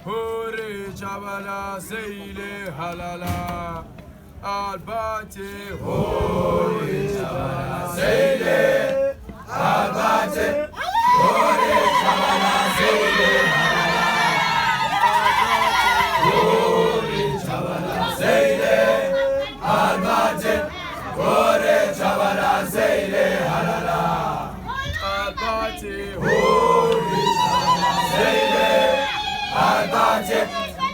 Hore Chabala Seile Halala Albate Hore Chabala Seile Albate Hore Chabala Seile Halala Hore Chabala Seile Albate Hore Chabala Seile Halala Albate Hore Chabala Seile Albate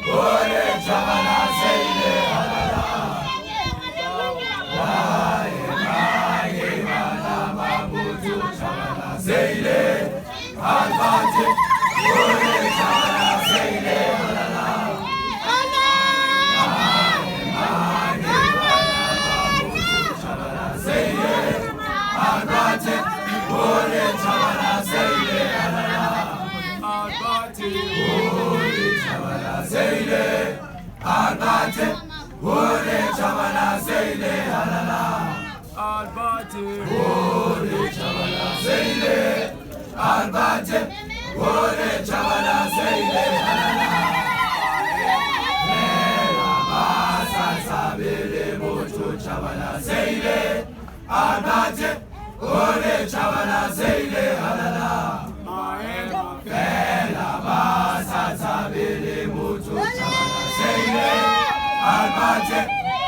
Hore Chabala Seile Halala Maye Mana Mabutu Chabala Seile Albate Hore Chabala Seile Halala Maye Mana Mabutu Chabala Seile Albate Hore Chabala Seile Halala Albate Hore Chabala Seile Albate Hore Chabala Seile Halala Albate Hore Chabala Seile Albate Hore Chabala Seile Halala Mela Basa Sabele Motu Chabala Seile Albate Hore Chabala Seile Halala Mela Basa Sabele Motu Chabala Seile Albate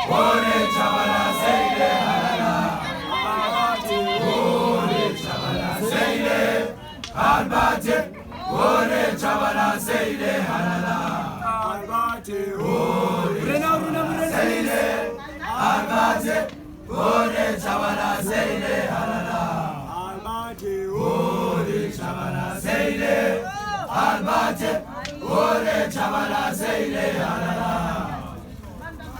Hore Chabala Seile Halala Hore Chabala Seile Albate Hore Chabala Seile Halala Albate Hore Chabala Seile Albate Hore Chabala Seile Halala Albate Hore Chabala Seile Albate Hore Chabala Seile Halala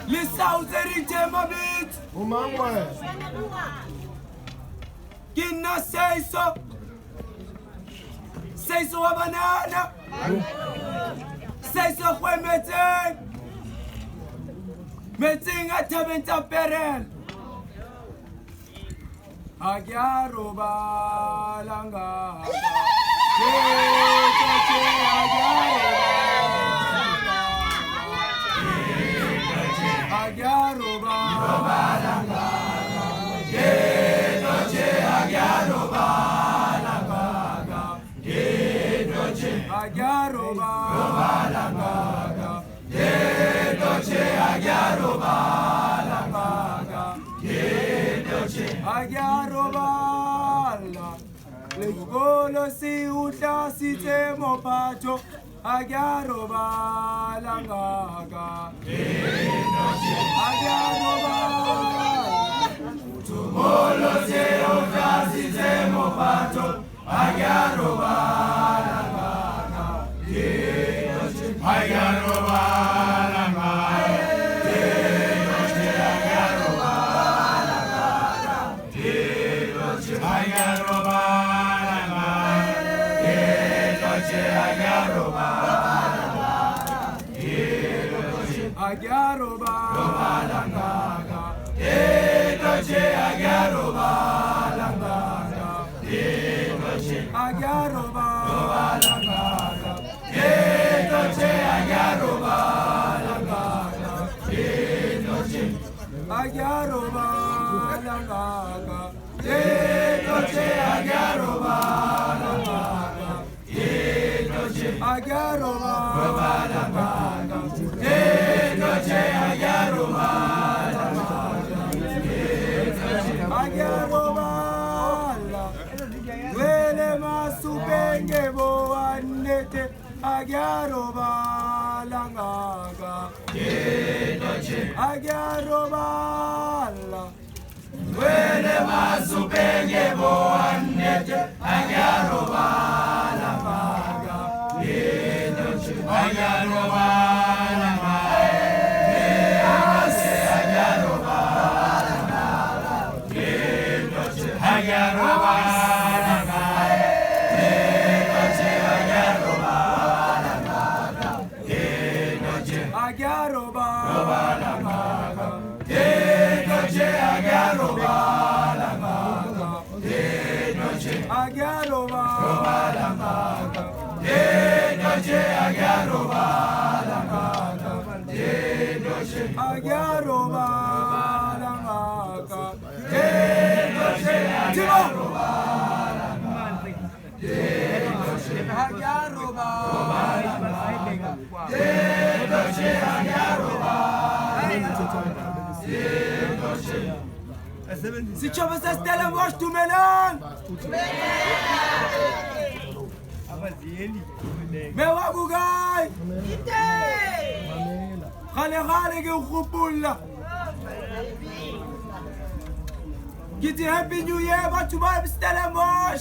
Lisawuserite mabit Umangwe Kina Seiso wabanana Seiso kwe meting atabenta perel Agyaroba langa Agyaroba langa Agyaroba langa Agyaroba langa Agyaroba Agyaroba Legolo si uta si temo pacho Agyaroba langa Agyaroba Tumolo se uta si temo pacho Agyaroba langa Agyaroba Agyaroba langa Etoche Agyaroba langa Agyaroba langa Etoche Agyaroba langa Agyaroba langa Etoche Agyaroba langa Agyaroba langa Etoche Agyaroba Agyaroba Wele masupenge bo anete Agyaroba langa Agyaroba Wele masupenge bo anete Agyaroba langa Agyaroba Agyaroba Jendoche agyaroba langaka. Jendoche agyaroba langaka. Jendoche agyaroba langaka. Jendoche agyaroba langaka. Jendoche agyaroba langaka. Si tu veux s'installer, moi je te mène. Mais wa bugay. Khale khale ke khupula. Kiti happy new year, but tu vas s'installer moi.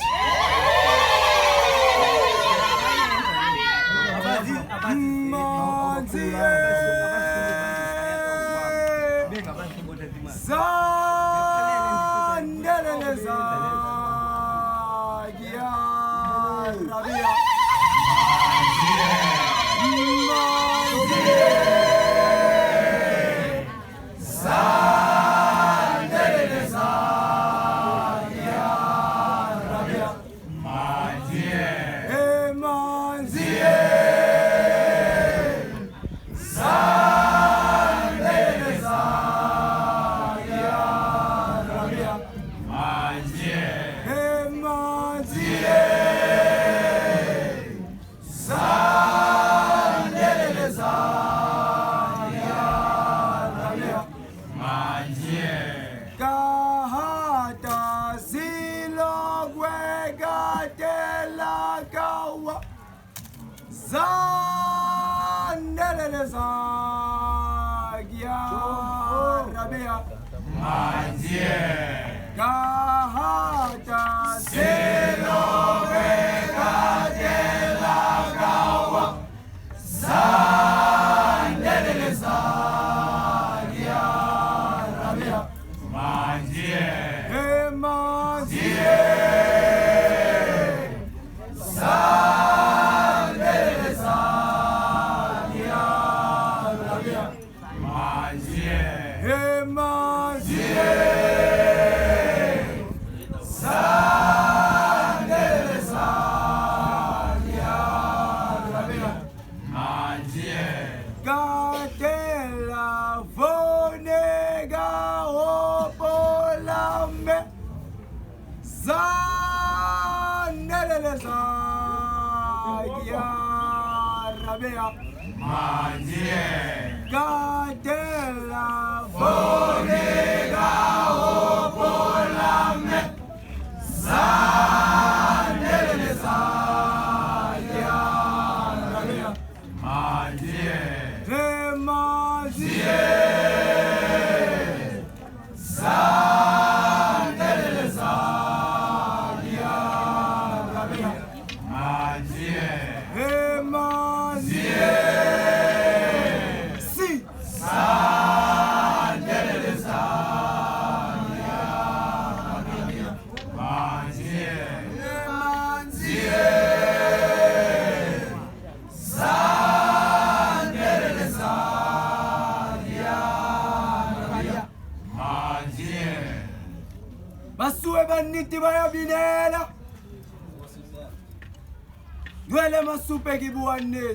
Masupe kibuane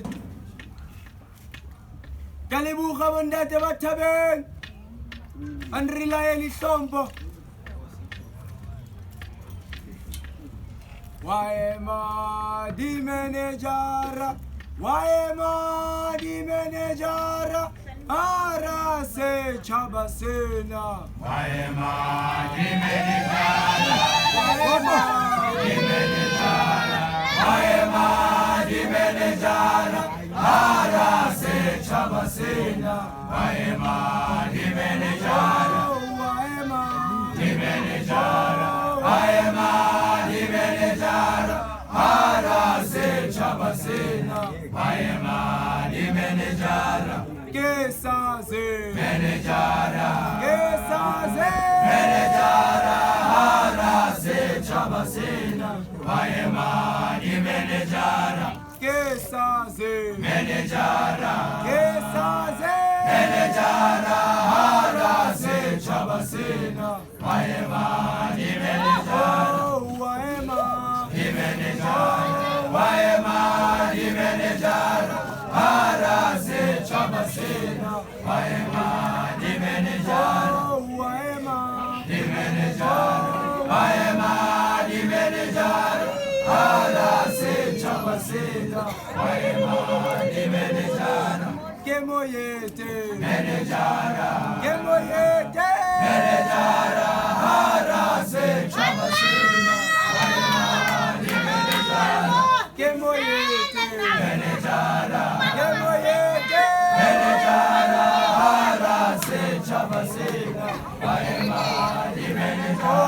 Kalibu khabondate bathabeng Andrilaye lihlombo Waema di managera Waema di managera Arase chabasena Waema di managera Waema di managera Waema di managera Arase chabasena Waema di managera Waema di managera Waema di managera Arase chabasena Waema di managera Kesaze managera Kesaze managera Arase chabasena Waema di managera Kesaze managera Kesaze managera Arase chabasena Waema di managera Waema di managera Waema di managera Sabasela, Waemani Menejara, Kemoyete, Menejara, Kemoyete, Menejara, Harase, Sabasela, Waemani Menejara, Kemoyete, Menejara, Kemoyete, Menejara, Harase, Sabasela, Waemani Menejara.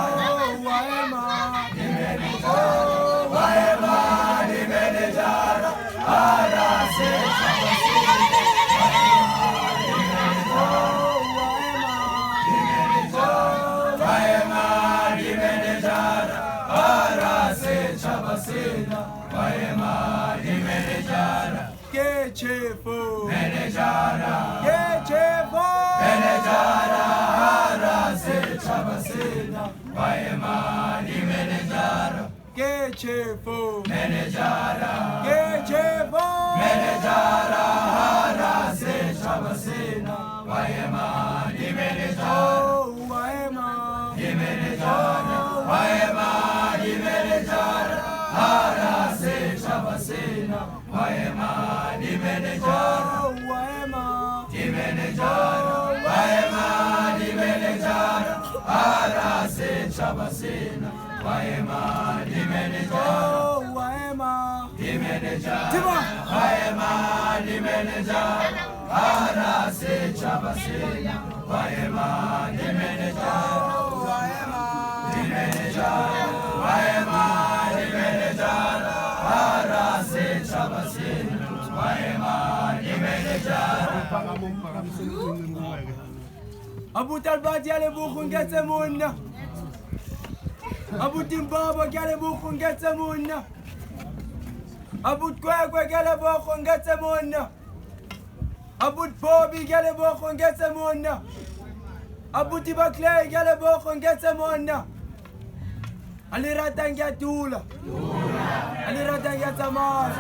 Chefo, Menejara, Chefo, Menejara, Harase, Sabasela, Waemani Menejara, Chefo, Menejara, Chefo, Menejara, Harase, Sabasela, Waemani Menejara, Waemani Menejara, Waemani Menejara, Harase, Sabasela, Waemani Menejara, Waemani Menejara, Waemani Menejara, Harase, Sabasela, Waemani Menejara, Waemani Menejara, Waemani Menejara, Harase, Sabasela, Waemani Menejara, Waemani Menejara, Waemani Menejara, Harase, Sabasela, Waemani Menejara. Abu Talbati ale bukhun getsemuna. Abu Timbaba gale bukhun getsemuna. Abu Kwekwe gale bukhun getsemuna. Abu Bobi gale bukhun getsemuna. Abu Tibakley gale bukhun getsemuna. Ali ratanga tula. Ali ratanga tamar.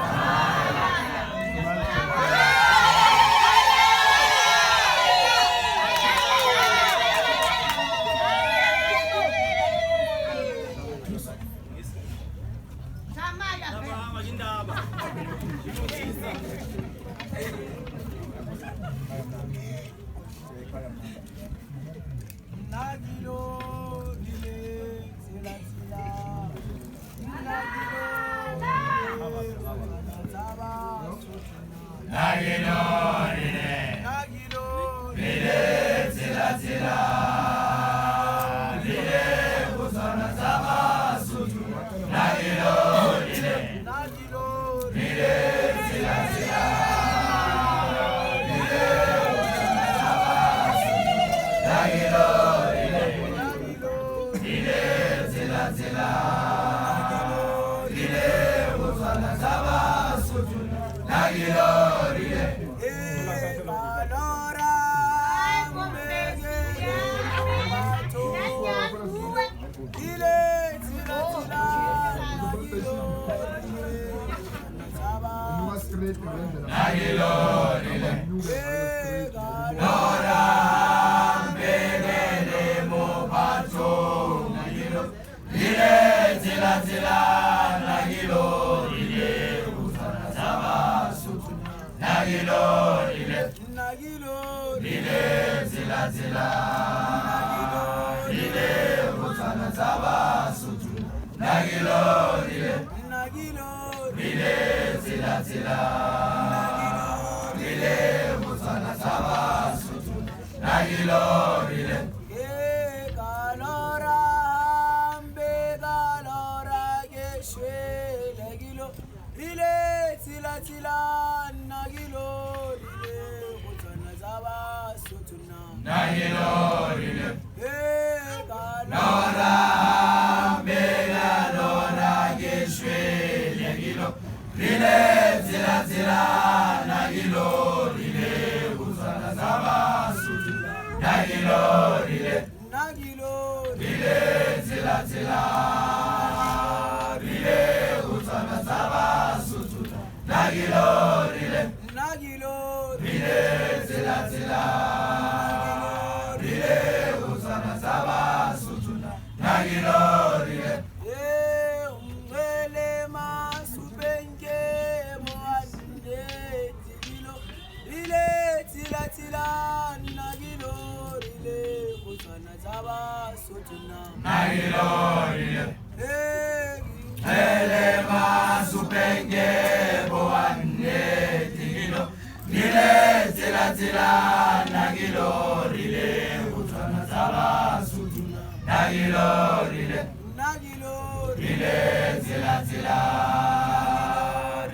rile zila zila,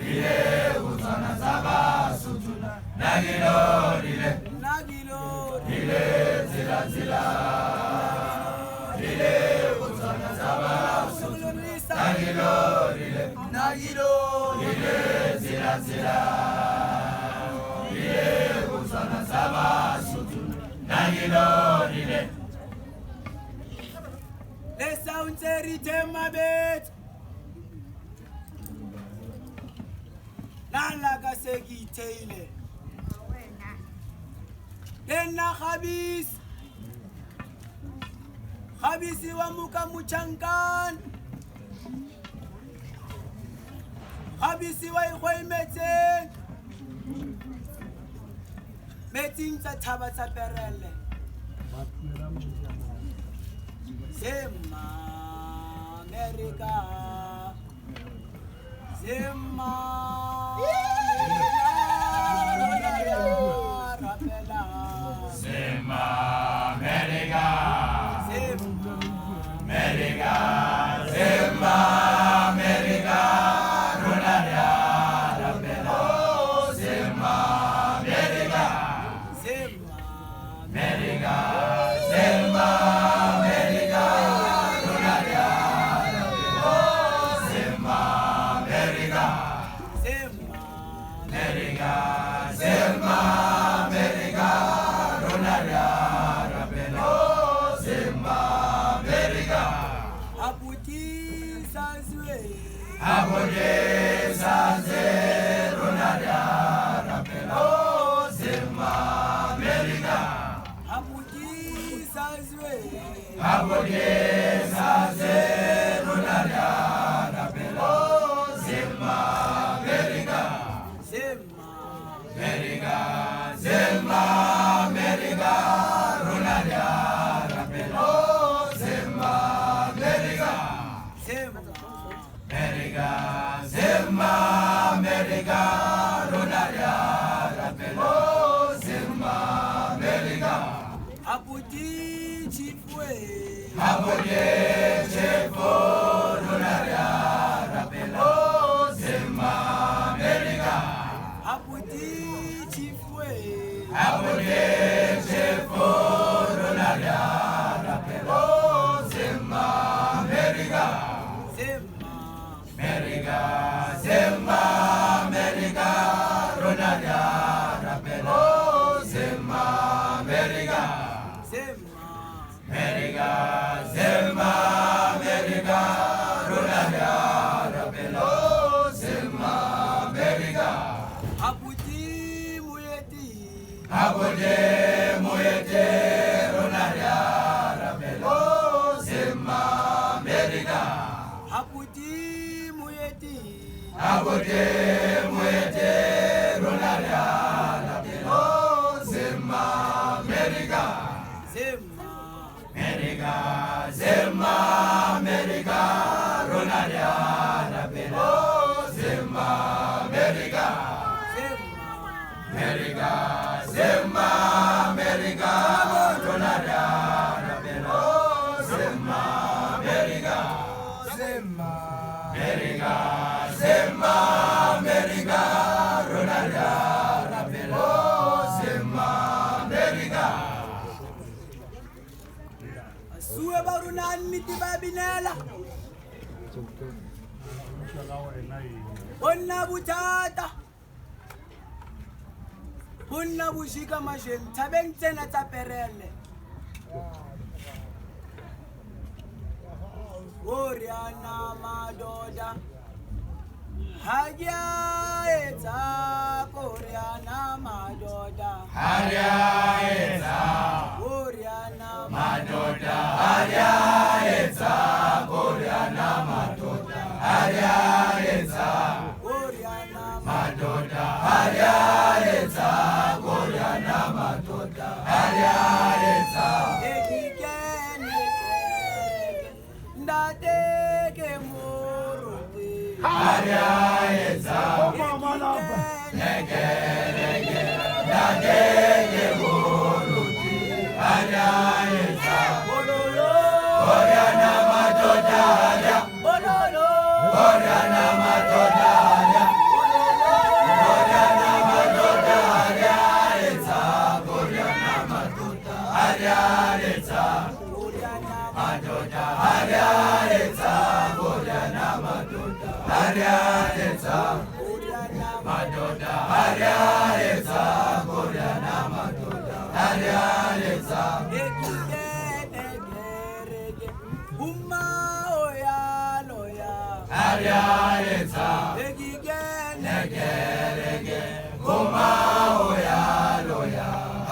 rile uzana zaba sutula, nagilo rile, nagilo rile zila zila, rile uzana zaba sutula, nagilo rile, nagilo rile zila zila, rile uzana zaba sutula, nagilo rile. Les sounds rythme ma bête. Nalaga segi teile. Denna khabis. Khabisi wa muka muchangan. Khabisi wa ikhoi meting. Meting sa thaba sa perele. Zema America, Zema America, Zema America, Zema America, Zema America, Ronaria Rapela, Zema America, Zema America, Zema. Abode Sanze Ronaria Rapelo Zema America. Abode Sanze Ronaria Rapelo Zema America. Zema America, Zema America, Ronaria Rapelo Zema America. Zema America, Ronaria Rapelo Zema America. Abudi Chifwe, Ronaria Rapelo Zema America. Abudi Chifwe, Ronaria Rapelo Zema America. America, Zema America, Ronaria Rapelo Zema America. America, Zema America, Ronaria Rapelo Zema America. Abudi Muyeti, Ronaria Rapelo Zema America. Abudi Muyeti, Ronaria Rapelo Zema America. Zema America, Ronaria Rapelo Zema America. Zema America, Ronaria Rapelo Zema America. Zema America, Ronaria Rapelo Zema America. Sue barunan miti babinela. Onna butata. Onna bushika mashem tabeng tena taperele. Oriana madoda. Hagia eta Oriana madoda. Hagia eta Oriana madoda. Hagia eta Oriana madoda. Hagia eta Oriana madoda. Hagia eta Oriana madoda. Hagia eta ekikene ndate ke muruti. Hagia eta nege nage muruti. Hagia eta Oriana madoda. Ariareza, Madoda, Ariareza, Koreana Madoda, Ariareza, Uma oya loya, Ariareza, Negerege, Uma oya loya,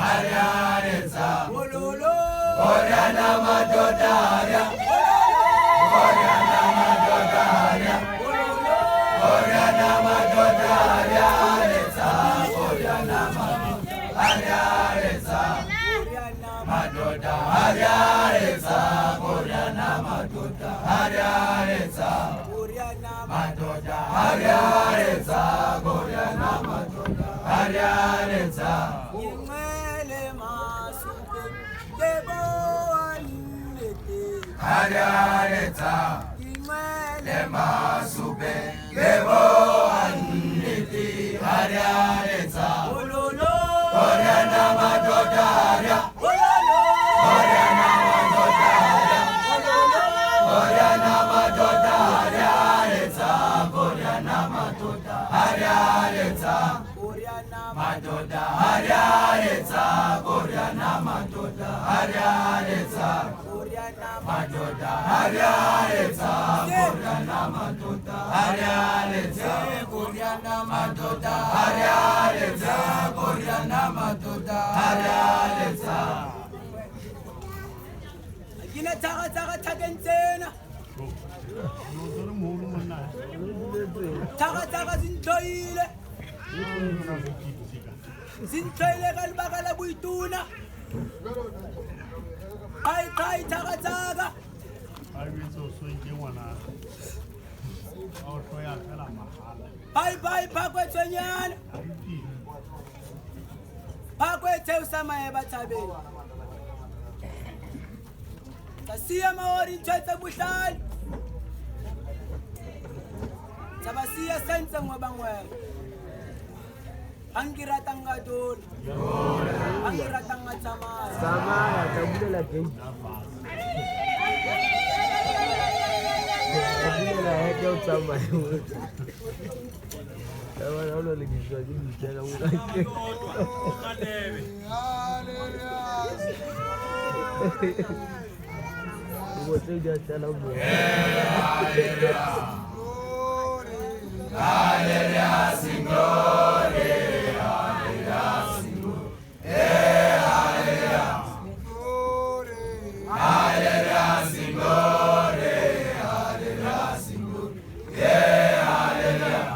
Ariareza, Koreana Madoda, Koreana Madoda, Koreana Madoda, Ariareza, Koreana Ariareza, Madoda, Ariareza, Koreana Madoda, Ariareza, Madoda, Ariareza, Koreana Madoda, Ariareza, Ingele masuke, debo anete, Ariareza, ingele Masube, Gebo Aniti, Ariareza, Koreana Madoda, Koreana Madoda, Koreana Madoda, Ariareza, Koreana Madoda, Ariareza, Madoda, Ariareza, Koreana Madoda, Ariareza, Madoda, Ariareza, Koreana Madoda, Ariareza, Koreana Madoda, Ariareza, Koreana Madoda, Ariareza. Gina taka kentena, taka zintoile, zintoile kalbakala buituna, kai taka. Bye pakwethe nyana. Pakwethe usamaye bathabeni. Sasiya maori ntshetse buhlali. Sabasiya sense ngoba ngwena. Angirata ngadona. Angirata ngatsamaya. Samaya tabulela gate. Tabulela heke utsamaya. Ewana ulo likishwa kimi tena unake. Uwoteja tena mwe. Hallelujah, sing glory, hallelujah, sing glory, hallelujah, hallelujah, sing glory, hallelujah, sing glory, hallelujah,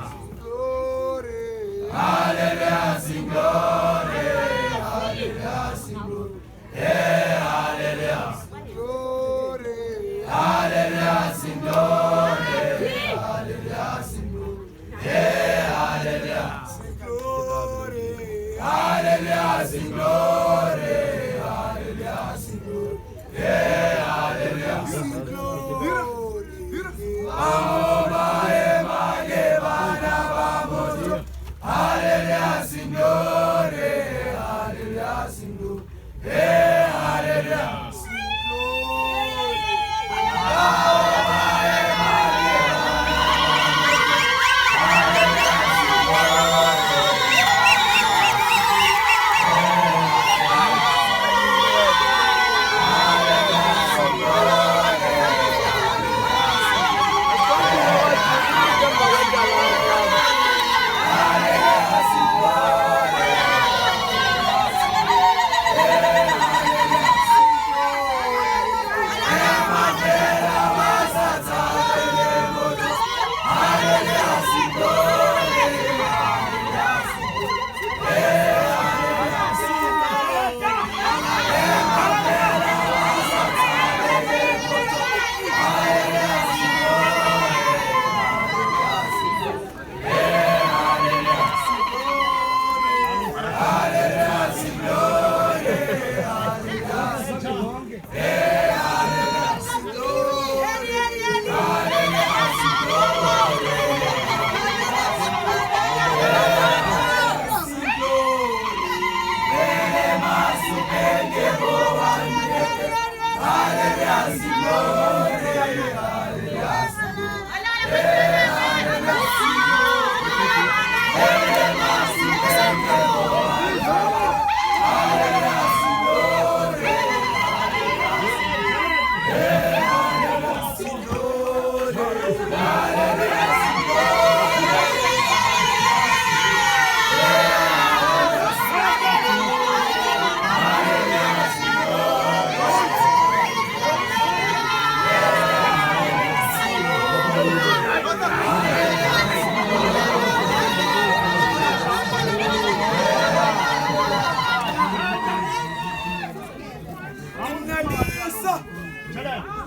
hallelujah, sing glory, hallelujah, sing glory, hallelujah, hallelujah, sing glory.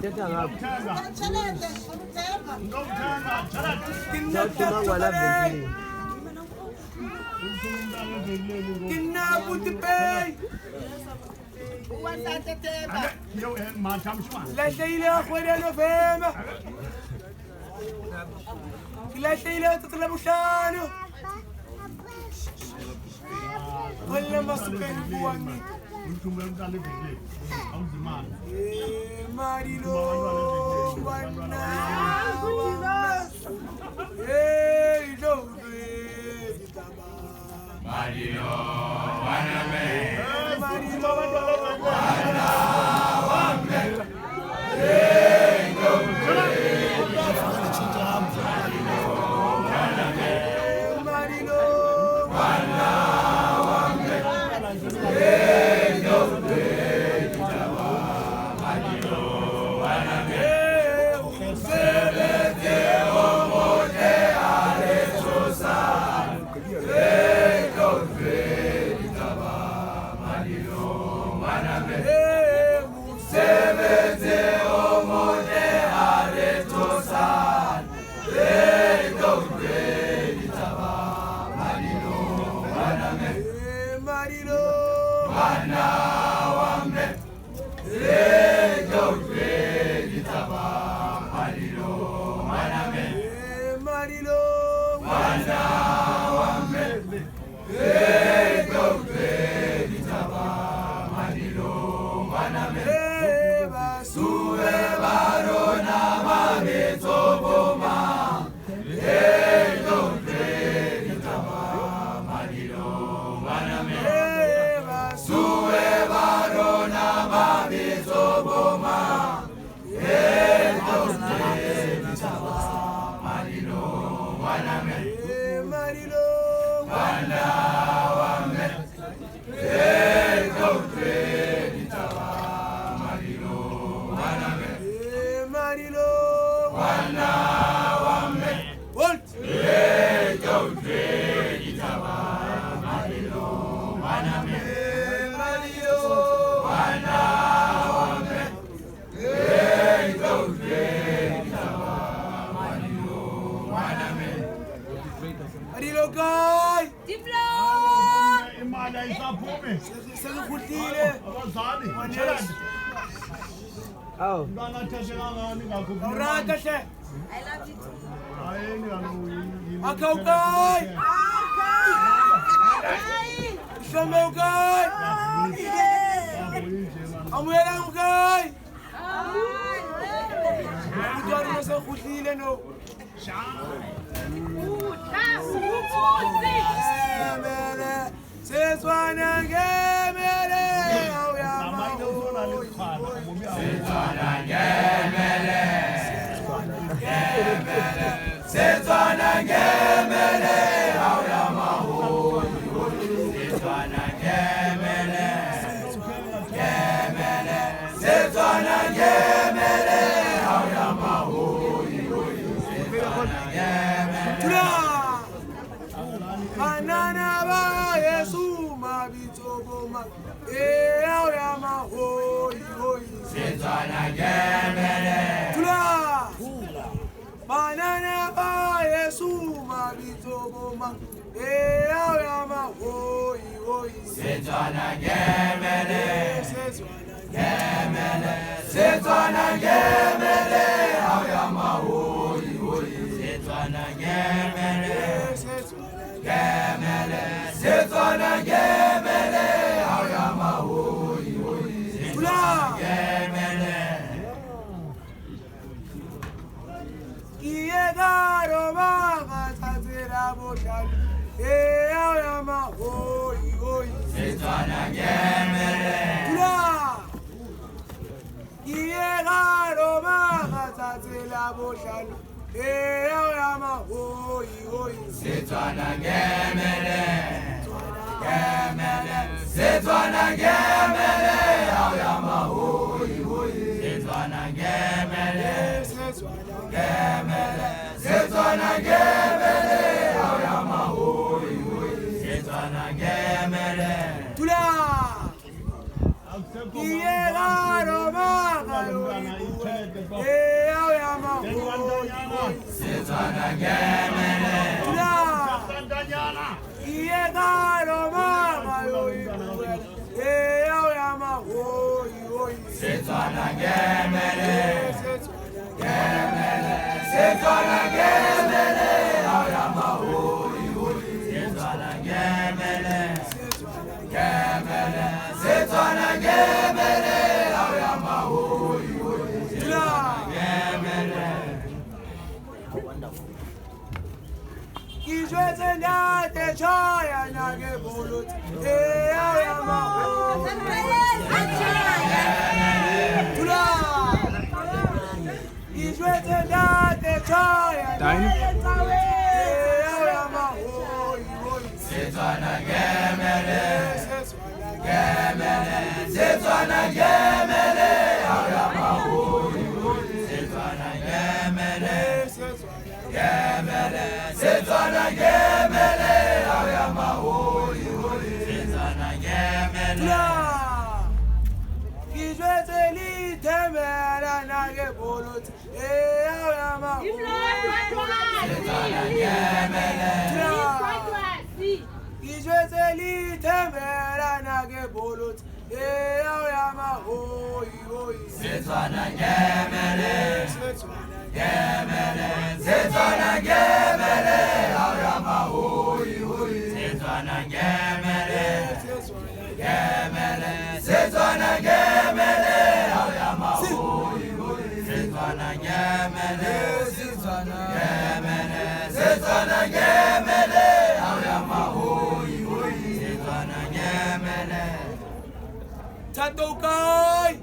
Thetha ngapho. Chalete, ngomthemba. Sathuma ngwala venkilini. Kinabuti pay. Lahlile akhwele November. Lahlile tatla buhlanu. Wala masukeni buwani. Marilo wana. Hey, no. Marilo wana me. Marilo wana me. Hey, no. Marilo wana me. Hey, no. Marilo wana me. Sebete omote arechosa. Oh. Yama, oi, oi. Setswana ngemele, ngemele. Setswana ngemele, yama, oi, oi. Setswana ngemele, ngemele. Setswana ngemele, yama, oi, oi. Setswana ngemele. Tula. Iyelaro magayo. Yama, oi. Setswana ngemele. Tula. Iyelaro magayo. Yama, oi, oi. Setswana ngemele, ngemele. Setswana ngemele, yama, oi, oi. Setswana ngemele, ngemele. Setswana ngemele, yama, oi, oi. Tula. Ngemele. Izweze ndate chaya nage bulut. Yama, oi. Tula. Izweze ndate chaya nage bulut. Yama, oi, oi. Setswana ngemele, ngemele. Setswana ngemele, yama, oi, oi. Setswana ngemele, ngemele. Setswana ngemele, yama, oi, oi. Setswana ngemele. Tula. Izweze litemera nage bulut. Yama, oi. Setswana ngemele, Izweze litemera nage bulut. Yama, oi, oi. Setswana ngemele, ngemele. Setswana ngemele, yama, oi, oi. Setswana ngemele, ngemele. Setswana ngemele, yama, oi, oi. Setswana ngemele, ngemele. Setswana ngemele, yama, oi, oi. Setswana ngemele. Tatokai.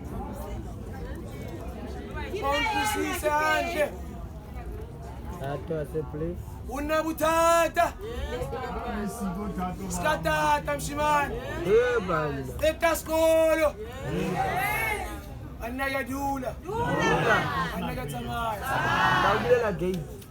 Onkusisanje. Tato ase please. Unabutata. Skatata mshimani. Bana. Ekaskolo. Anayadula. Anayatsamaya. Bawulela gate.